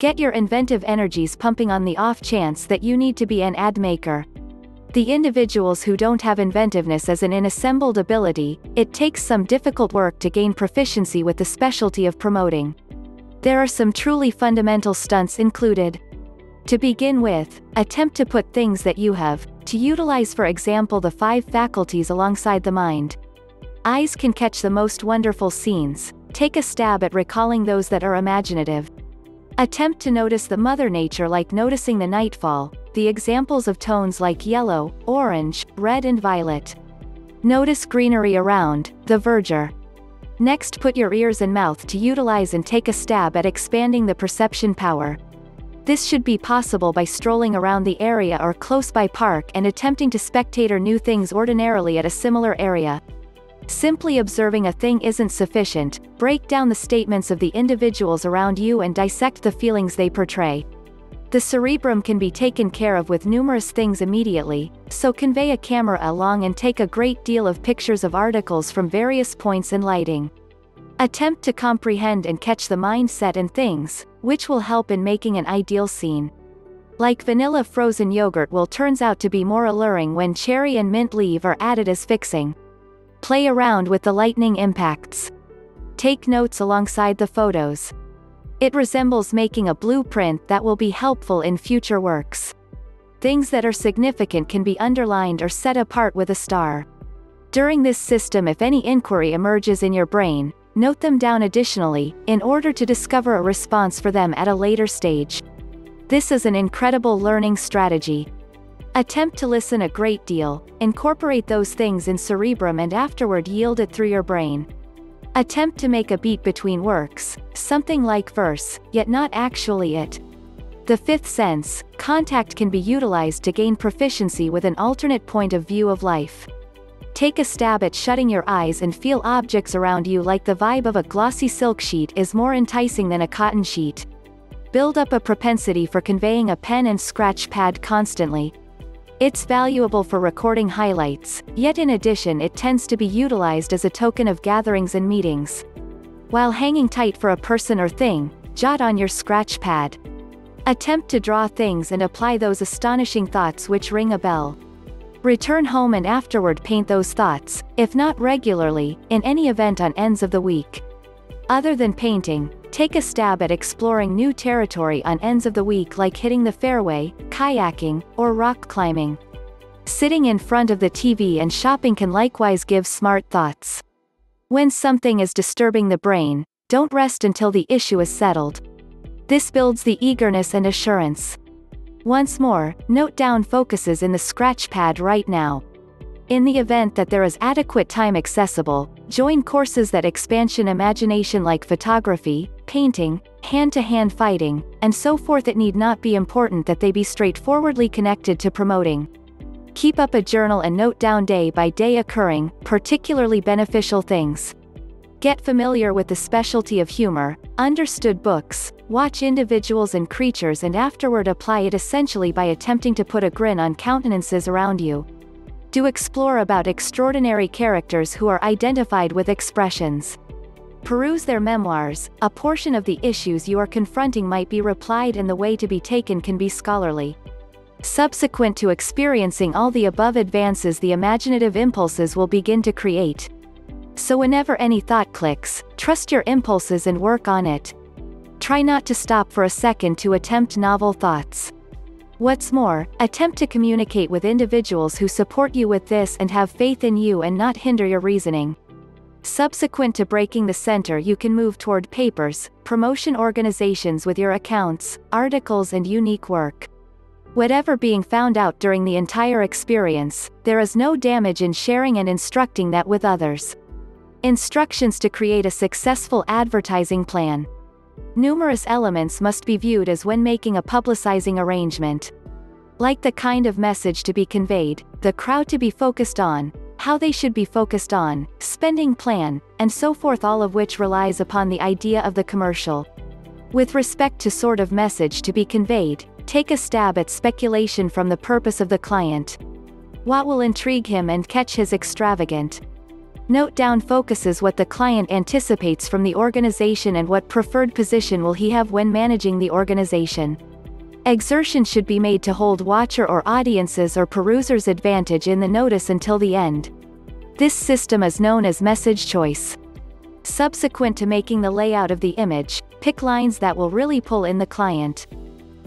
Get your inventive energies pumping on the off chance that you need to be an ad maker. The individuals who don't have inventiveness as an inassembled ability, it takes some difficult work to gain proficiency with the specialty of promoting. There are some truly fundamental stunts included. To begin with, attempt to put things that you have, to utilize for example the 5 faculties alongside the mind. Eyes can catch the most wonderful scenes. Take a stab at recalling those that are imaginative. Attempt to notice the mother nature like noticing the nightfall, the examples of tones like yellow, orange, red and violet. Notice greenery around, the verdure. Next put your ears and mouth to utilize and take a stab at expanding the perception power. This should be possible by strolling around the area or close by park and attempting to spectate or new things ordinarily at a similar area. Simply observing a thing isn't sufficient. Break down the statements of the individuals around you and dissect the feelings they portray. The cerebrum can be taken care of with numerous things immediately, so convey a camera along and take a great deal of pictures of articles from various points and lighting. Attempt to comprehend and catch the mindset and things, which will help in making an ideal scene. Like vanilla frozen yogurt will turns out to be more alluring when cherry and mint leaf are added as fixing. Play around with the lightning impacts. Take notes alongside the photos. It resembles making a blueprint that will be helpful in future works. Things that are significant can be underlined or set apart with a star. During this system, if any inquiry emerges in your brain, note them down additionally, in order to discover a response for them at a later stage. This is an incredible learning strategy. Attempt to listen a great deal, incorporate those things in cerebrum and afterward yield it through your brain. Attempt to make a beat between works, something like verse, yet not actually it. The 5th sense, contact, can be utilized to gain proficiency with an alternate point of view of life. Take a stab at shutting your eyes and feel objects around you like the vibe of a glossy silk sheet is more enticing than a cotton sheet. Build up a propensity for conveying a pen and scratch pad constantly. It's valuable for recording highlights, yet in addition it tends to be utilized as a token of gatherings and meetings. While hanging tight for a person or thing, jot on your scratch pad. Attempt to draw things and apply those astonishing thoughts which ring a bell. Return home and afterward paint those thoughts, if not regularly, in any event on ends of the week. Other than painting, take a stab at exploring new territory on ends of the week like hitting the fairway, kayaking, or rock climbing. Sitting in front of the TV and shopping can likewise give smart thoughts. When something is disturbing the brain, don't rest until the issue is settled. This builds the eagerness and assurance. Once more, note down focuses in the scratch pad right now. In the event that there is adequate time accessible, join courses that expansion imagination like photography, painting, hand-to-hand fighting, and so forth. It need not be important that they be straightforwardly connected to promoting. Keep up a journal and note down day by day occurring, particularly beneficial things. Get familiar with the specialty of humor, understood books, watch individuals and creatures and afterward apply it essentially by attempting to put a grin on countenances around you. Do explore about extraordinary characters who are identified with expressions. Peruse their memoirs. A portion of the issues you are confronting might be replied and the way to be taken can be scholarly. Subsequent to experiencing all the above advances, the imaginative impulses will begin to create. So whenever any thought clicks, trust your impulses and work on it. Try not to stop for a second to attempt novel thoughts. What's more, attempt to communicate with individuals who support you with this and have faith in you and not hinder your reasoning. Subsequent to breaking the center, you can move toward papers, promotion organizations with your accounts, articles and unique work. Whatever being found out during the entire experience, there is no damage in sharing and instructing that with others. Instructions to create a successful advertising plan. Numerous elements must be viewed as when making a publicizing arrangement. Like the kind of message to be conveyed, the crowd to be focused on, how they should be focused on, spending plan, and so forth, all of which relies upon the idea of the commercial. With respect to sort of message to be conveyed, take a stab at speculation from the purpose of the client. What will intrigue him and catch his extravagant Note down focuses what the client anticipates from the organization and what preferred position will he have when managing the organization. Exertion should be made to hold watcher or audience's or peruser's advantage in the notice until the end. This system is known as message choice. Subsequent to making the layout of the image, pick lines that will really pull in the client.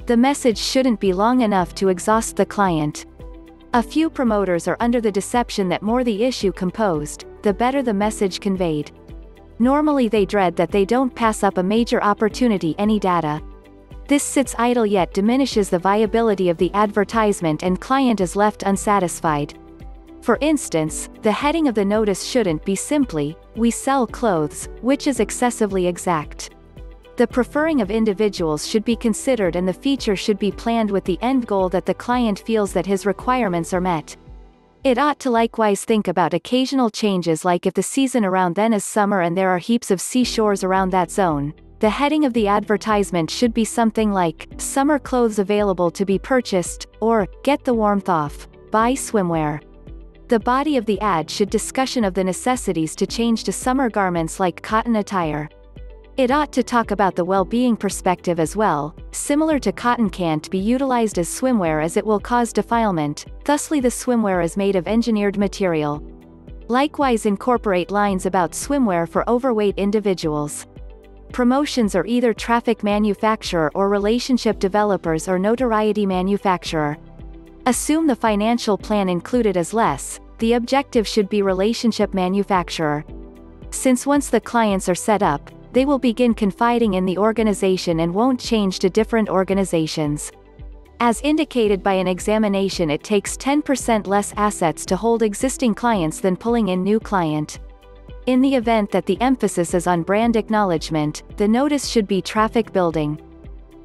The message shouldn't be long enough to exhaust the client. A few promoters are under the deception that more the issue composed, the better the message conveyed. Normally they dread that they don't pass up a major opportunity any data. This sits idle yet diminishes the viability of the advertisement and client is left unsatisfied. For instance, the heading of the notice shouldn't be simply, "We sell clothes," which is excessively exact. The preferring of individuals should be considered and the feature should be planned with the end goal that the client feels that his requirements are met. It ought to likewise think about occasional changes, like if the season around then is summer and there are heaps of seashores around that zone. The heading of the advertisement should be something like, "Summer clothes available to be purchased," or, "Get the warmth off. Buy swimwear." The body of the ad should discussion of the necessities to change to summer garments like cotton attire. It ought to talk about the well-being perspective as well. Similar to cotton can't be utilized as swimwear as it will cause defilement, thusly the swimwear is made of engineered material. Likewise incorporate lines about swimwear for overweight individuals. Promotions are either traffic manufacturer or relationship developers or notoriety manufacturer. Assume the financial plan included as less, the objective should be relationship manufacturer. Since once the clients are set up, they will begin confiding in the organization and won't change to different organizations. As indicated by an examination, it takes 10% less assets to hold existing clients than pulling in new client. In the event that the emphasis is on brand acknowledgement, the notice should be traffic building.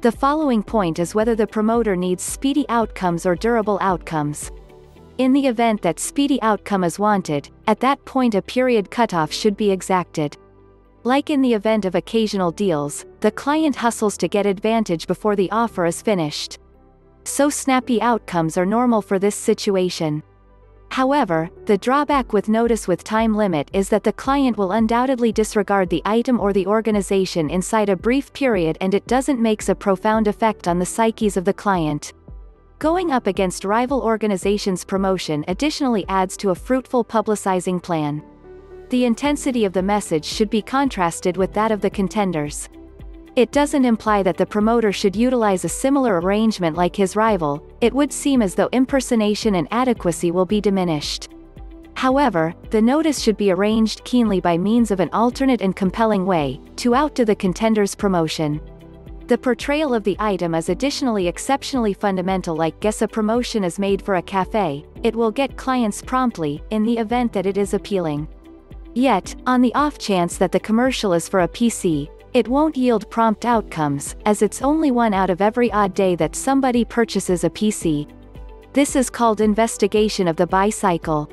The following point is whether the promoter needs speedy outcomes or durable outcomes. In the event that speedy outcome is wanted, at that point a period cutoff should be exacted. Like in the event of occasional deals, the client hustles to get advantage before the offer is finished. So snappy outcomes are normal for this situation. However, the drawback with notice with time limit is that the client will undoubtedly disregard the item or the organization inside a brief period, and it doesn't make a profound effect on the psyches of the client. Going up against rival organizations' promotion additionally adds to a fruitful publicizing plan. The intensity of the message should be contrasted with that of the contenders. It doesn't imply that the promoter should utilize a similar arrangement like his rival. It would seem as though impersonation and adequacy will be diminished. However, the notice should be arranged keenly by means of an alternate and compelling way, to outdo the contender's promotion. The portrayal of the item is additionally exceptionally fundamental, like guess a promotion is made for a cafe, it will get clients promptly, in the event that it is appealing. Yet, on the off chance that the commercial is for a PC, it won't yield prompt outcomes, as it's only 1 out of every odd day that somebody purchases a PC. This is called investigation of the buy cycle.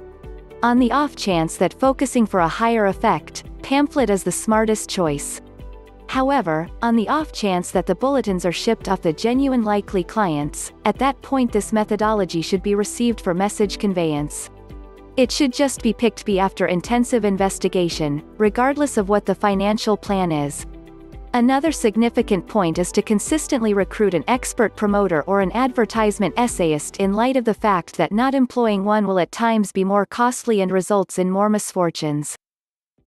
On the off chance that focusing for a higher effect, pamphlet is the smartest choice. However, on the off chance that the bulletins are shipped off the genuine likely clients, at that point this methodology should be received for message conveyance. It should just be picked B after intensive investigation, regardless of what the financial plan is. Another significant point is to consistently recruit an expert promoter or an advertisement essayist in light of the fact that not employing one will at times be more costly and results in more misfortunes.